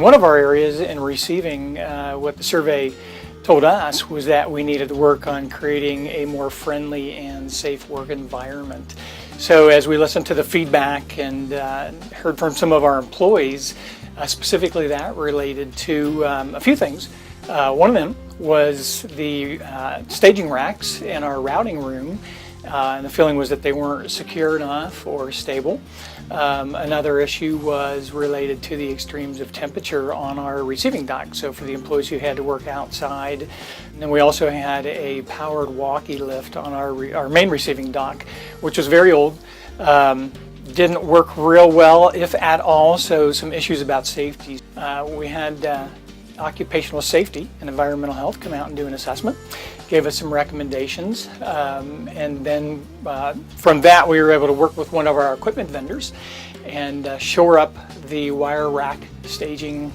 in one of our areas in receiving, what the survey told us was that we needed to work on creating a more friendly and safe work environment. So as we listened to the feedback and heard from some of our employees, specifically that related to a few things. One of them was the staging racks in our routing room, and the feeling was that they weren't secure enough or stable. Another issue was related to the extremes of temperature on our receiving dock, so for the employees who had to work outside. And then we also had a powered walkie lift on our main receiving dock, which was very old. Didn't work real well, if at all, so some issues about safety. We had occupational safety and environmental health come out and do an assessment, gave us some recommendations, and then from that we were able to work with one of our equipment vendors and shore up the wire rack staging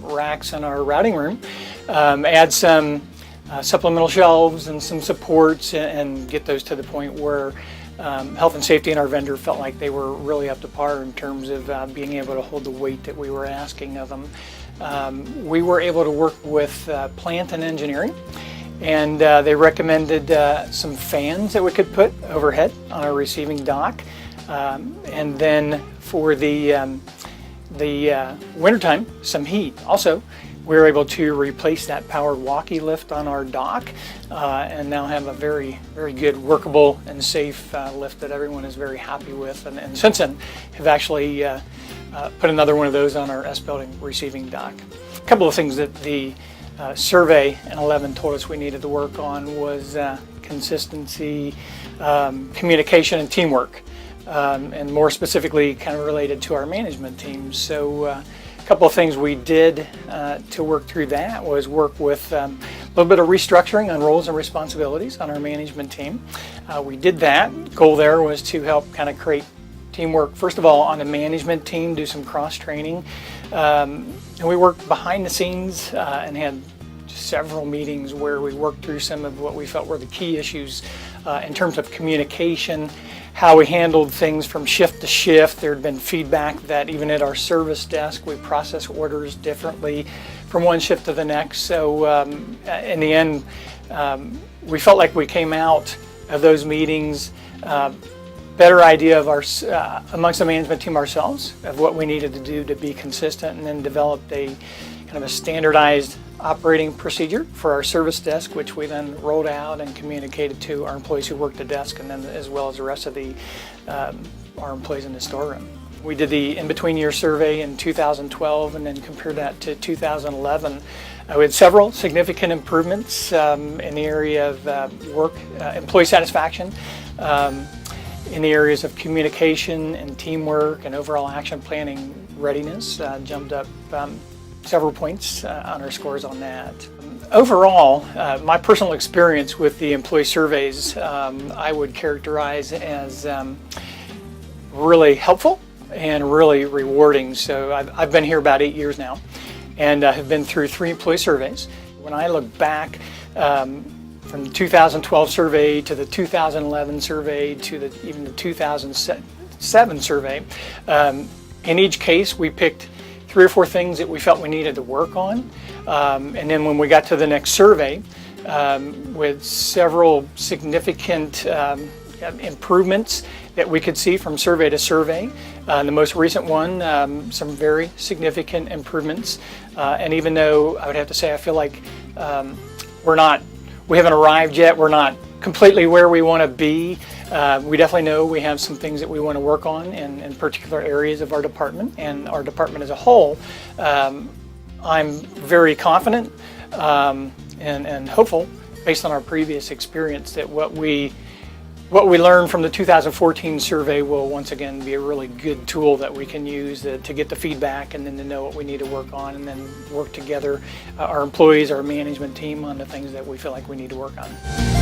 racks in our routing room, add some supplemental shelves and some supports, and get those to the point where health and safety and our vendor felt like they were really up to par in terms of being able to hold the weight that we were asking of them. We were able to work with plant and engineering, and they recommended some fans that we could put overhead on our receiving dock, and then for the wintertime, some heat. Also, we were able to replace that powered walkie lift on our dock, and now have a very, very good, workable and safe lift that everyone is very happy with, and since then have actually put another one of those on our S building receiving dock. A couple of things that the survey in 11 told us we needed to work on was consistency, communication, and teamwork, and more specifically kind of related to our management team. So a couple of things we did to work through that was work with a little bit of restructuring on roles and responsibilities on our management team. We did that. Goal there was to help kind of create teamwork, first of all, on the management team, do some cross-training. And we worked behind the scenes and had several meetings where we worked through some of what we felt were the key issues in terms of communication, how we handled things from shift to shift. There had been feedback that even at our service desk, we process orders differently from one shift to the next. So in the end, we felt like we came out of those meetings better idea of our amongst the management team ourselves of what we needed to do to be consistent, and then developed a kind of a standardized operating procedure for our service desk, which we then rolled out and communicated to our employees who worked the desk, and then as well as the rest of the our employees in the storeroom. We did the in-between year survey in 2012 and then compared that to 2011. We had several significant improvements in the area of work, employee satisfaction, in the areas of communication and teamwork and overall action planning readiness. Jumped up several points on our scores on that. Overall, my personal experience with the employee surveys I would characterize as really helpful and really rewarding. So I've been here about 8 years now, and have been through 3 employee surveys. When I look back from the 2012 survey to the 2011 survey to even the 2007 survey, in each case we picked 3 or 4 things that we felt we needed to work on, and then when we got to the next survey with several significant improvements that we could see from survey to survey. The most recent one, some very significant improvements, and even though I would have to say I feel like we haven't arrived yet, we're not completely where we want to be, we definitely know we have some things that we want to work on in particular areas of our department and our department as a whole. I'm very confident and hopeful, based on our previous experience, that what we learned from the 2014 survey will once again be a really good tool that we can use to get the feedback, and then to know what we need to work on, and then work together, our employees, our management team, on the things that we feel like we need to work on.